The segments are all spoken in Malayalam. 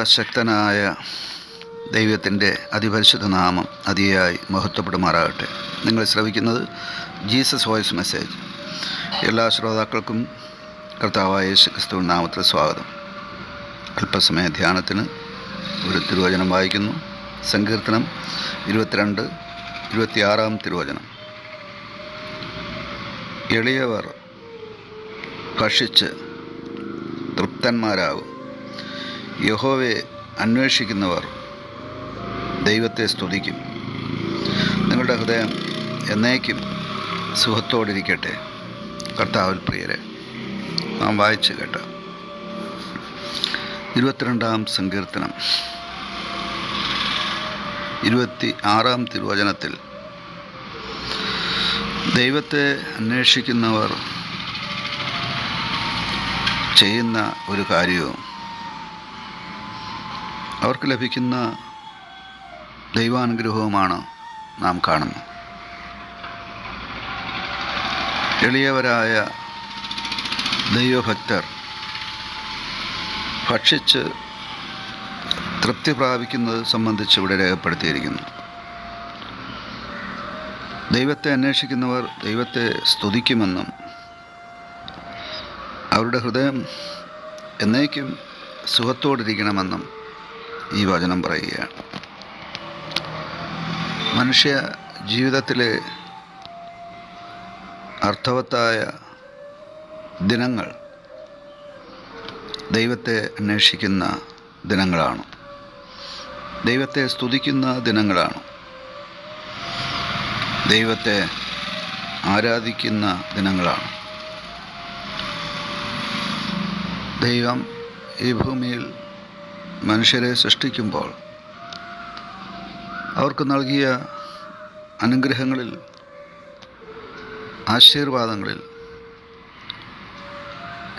സർവശക്തനായ ദൈവത്തിൻ്റെ അതിപരിശുദ്ധ നാമം അതിയായി മഹത്വപ്പെടുമാറാകട്ടെ. നിങ്ങൾ ശ്രവിക്കുന്നത് ജീസസ് വോയിസ് മെസ്സേജ്. എല്ലാ ശ്രോതാക്കൾക്കും കർത്താവായ യേശു ക്രിസ്തുവിൻ നാമത്തിൽ സ്വാഗതം. അല്പസമയ ധ്യാനത്തിന് ഒരു തിരുവചനം വായിക്കുന്നു. സങ്കീർത്തനം 22:26 തിരുവചനം. എളിയവർ ഭക്ഷിച്ച് തൃപ്തന്മാരാകും. യഹോവയെ അന്വേഷിക്കുന്നവർ ദൈവത്തെ സ്തുതിക്കും. നിങ്ങളുടെ ഹൃദയം എന്നേക്കും സുഖത്തോടിരിക്കട്ടെ. കർത്താവിൽ പ്രിയരെ, നാം വായിച്ചു കേട്ട 22-ാം സങ്കീർത്തനം 26-ാം തിരുവചനത്തിൽ ദൈവത്തെ അന്വേഷിക്കുന്നവർ ചെയ്യുന്ന ഒരു കാര്യവും അവർക്ക് ലഭിക്കുന്ന ദൈവാനുഗ്രഹവുമാണ് നാം കാണുന്നത്. എളിയവരായ ദൈവഭക്തർ ഭക്ഷിച്ച് തൃപ്തി പ്രാപിക്കുന്നത് സംബന്ധിച്ച് ഇവിടെ രേഖപ്പെടുത്തിയിരിക്കുന്നു. ദൈവത്തെ അന്വേഷിക്കുന്നവർ ദൈവത്തെ സ്തുതിക്കുമെന്നും അവരുടെ ഹൃദയം എന്നേക്കും സുഖത്തോടിരിക്കണമെന്നും ഈ വചനം പറയുകയാണ്. മനുഷ്യ ജീവിതത്തിലെ അർത്ഥവത്തായ ദിനങ്ങൾ ദൈവത്തെ അന്വേഷിക്കുന്ന ദിനങ്ങളാണ്, ദൈവത്തെ സ്തുതിക്കുന്ന ദിനങ്ങളാണ്, ദൈവത്തെ ആരാധിക്കുന്ന ദിനങ്ങളാണ്. ദൈവം ഈ ഭൂമിയിൽ മനുഷ്യരെ സൃഷ്ടിക്കുമ്പോൾ അവർക്ക് നൽകിയ അനുഗ്രഹങ്ങളിൽ, ആശീർവാദങ്ങളിൽ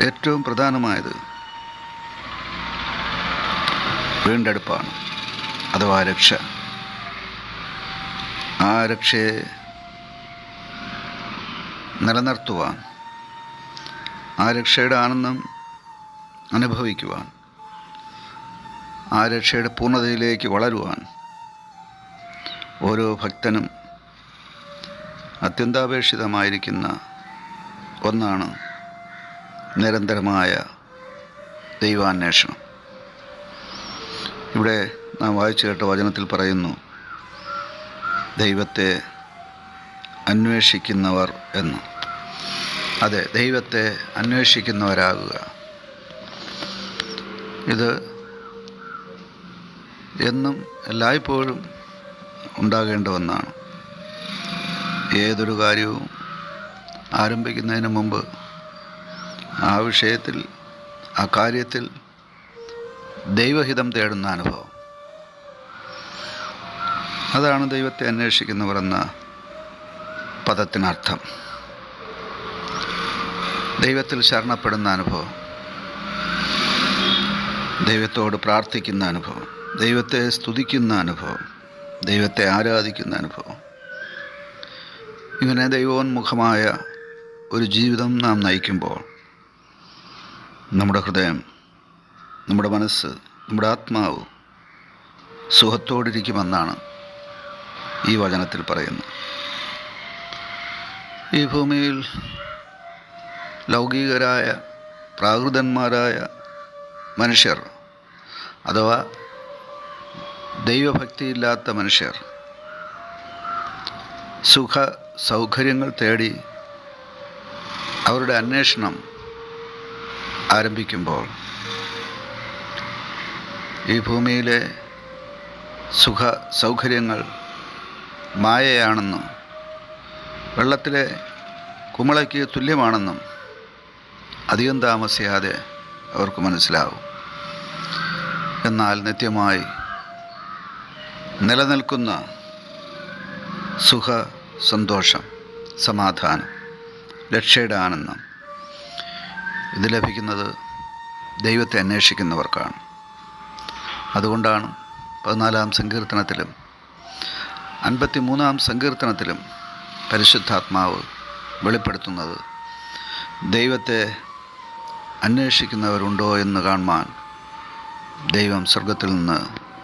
ഏറ്റവും പ്രധാനമായത് വീണ്ടെടുപ്പാണ്, അഥവാ രക്ഷ. ആ രക്ഷയെ നിലനിർത്തുവാൻ, ആ രക്ഷയുടെ ആനന്ദം അനുഭവിക്കുവാൻ, ആ രക്ഷയുടെ പൂർണ്ണതയിലേക്ക് വളരുവാൻ ഓരോ ഭക്തനും അത്യന്താപേക്ഷിതമായിരിക്കുന്ന ഒന്നാണ് നിരന്തരമായ ദൈവാന്വേഷണം. ഇവിടെ നാം വായിച്ചു കേട്ട വചനത്തിൽ പറയുന്നു, ദൈവത്തെ അന്വേഷിക്കുന്നവർ എന്ന്. അതെ, ദൈവത്തെ അന്വേഷിക്കുന്നവരാകുക. ഇത് എന്നും എല്ലായ്പ്പോഴും ഉണ്ടാകേണ്ട ഒന്നാണ്. ഏതൊരു കാര്യവും ആരംഭിക്കുന്നതിന് മുമ്പ് ആ വിഷയത്തിൽ, ആ കാര്യത്തിൽ ദൈവഹിതം തേടുന്ന അനുഭവം, അതാണ് ദൈവത്തെ അന്വേഷിക്കുന്നവർ എന്ന പദത്തിനർത്ഥം. ദൈവത്തിൽ ശരണപ്പെടുന്ന അനുഭവം, ദൈവത്തോട് പ്രാർത്ഥിക്കുന്ന അനുഭവം, ദൈവത്തെ സ്തുതിക്കുന്ന അനുഭവം, ദൈവത്തെ ആരാധിക്കുന്ന അനുഭവം. ഇങ്ങനെ ദൈവോന്മുഖമായ ഒരു ജീവിതം നാം നയിക്കുമ്പോൾ നമ്മുടെ ഹൃദയം, നമ്മുടെ മനസ്സ്, നമ്മുടെ ആത്മാവ് സുഖത്തോടിരിക്കുമെന്നാണ് ഈ വചനത്തിൽ പറയുന്നത്. ഈ ഭൂമിയിൽ ലൗകികരായ പ്രാകൃതന്മാരായ മനുഷ്യർ, അഥവാ ദൈവഭക്തിയില്ലാത്ത മനുഷ്യർ സുഖ സൗകര്യങ്ങൾ തേടി അവരുടെ അന്വേഷണം ആരംഭിക്കുമ്പോൾ ഈ ഭൂമിയിലെ സുഖ സൗകര്യങ്ങൾ മായയാണെന്നും വെള്ളത്തിലെ കുമിളയ്ക്ക് തുല്യമാണെന്നും അധികം താമസിയാതെ അവർക്ക് മനസ്സിലാവും. എന്നാൽ നിത്യമായി നിലനിൽക്കുന്ന സുഖ, സന്തോഷം, സമാധാനം, രക്ഷയുടെ ആനന്ദം ഇത് ലഭിക്കുന്നത് ദൈവത്തെ അന്വേഷിക്കുന്നവർക്കാണ്. അതുകൊണ്ടാണ് 14-ാം സങ്കീർത്തനത്തിലും 53-ാം സങ്കീർത്തനത്തിലും പരിശുദ്ധാത്മാവ് വെളിപ്പെടുത്തുന്നത്, ദൈവത്തെ അന്വേഷിക്കുന്നവരുണ്ടോ എന്ന് കാണുവാൻ ദൈവം സ്വർഗത്തിൽ നിന്ന്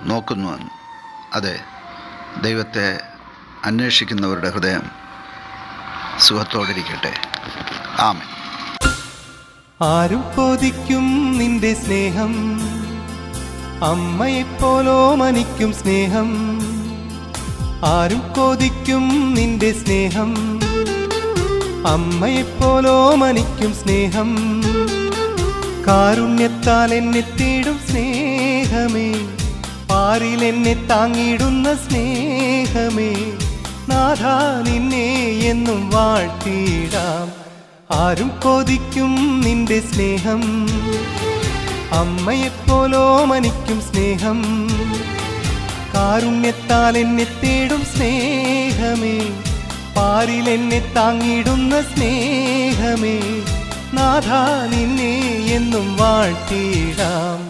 നോക്കുന്നുവെന്ന്. അതെ, ദൈവത്തെ അന്വേഷിക്കുന്നവരുടെ ഹൃദയം സുഖത്തോടിരിക്കട്ടെ. ആമേൻ. ആരും കൊതിക്കും നിന്റെ സ്നേഹം, അമ്മയെപ്പോലോ മനിക്കും സ്നേഹം. ആരും കൊതിക്കും നിന്റെ സ്നേഹം, അമ്മയെപ്പോലോ മനിക്കും സ്നേഹം. കാരുണ്യത്താൽ എന്നെ തേടും സ്നേഹമേ, പാരിൽ എന്നെ താങ്ങിടുന്ന സ്നേഹമേ. നാഥാ നിന്നെ എന്നും വാഴ്ത്തിടാം. ആരും കൊതിക്കും നിന്റെ സ്നേഹം, അമ്മയെപ്പോലോ മനിക്കും സ്നേഹം. കാരുണ്യത്താൽ എന്നെ തേടും സ്നേഹമേ, പാരിൽ എന്നെ താങ്ങിടുന്ന സ്നേഹമേ. നാഥാ നിന്നെ എന്നും വാഴ്ത്തിടാം.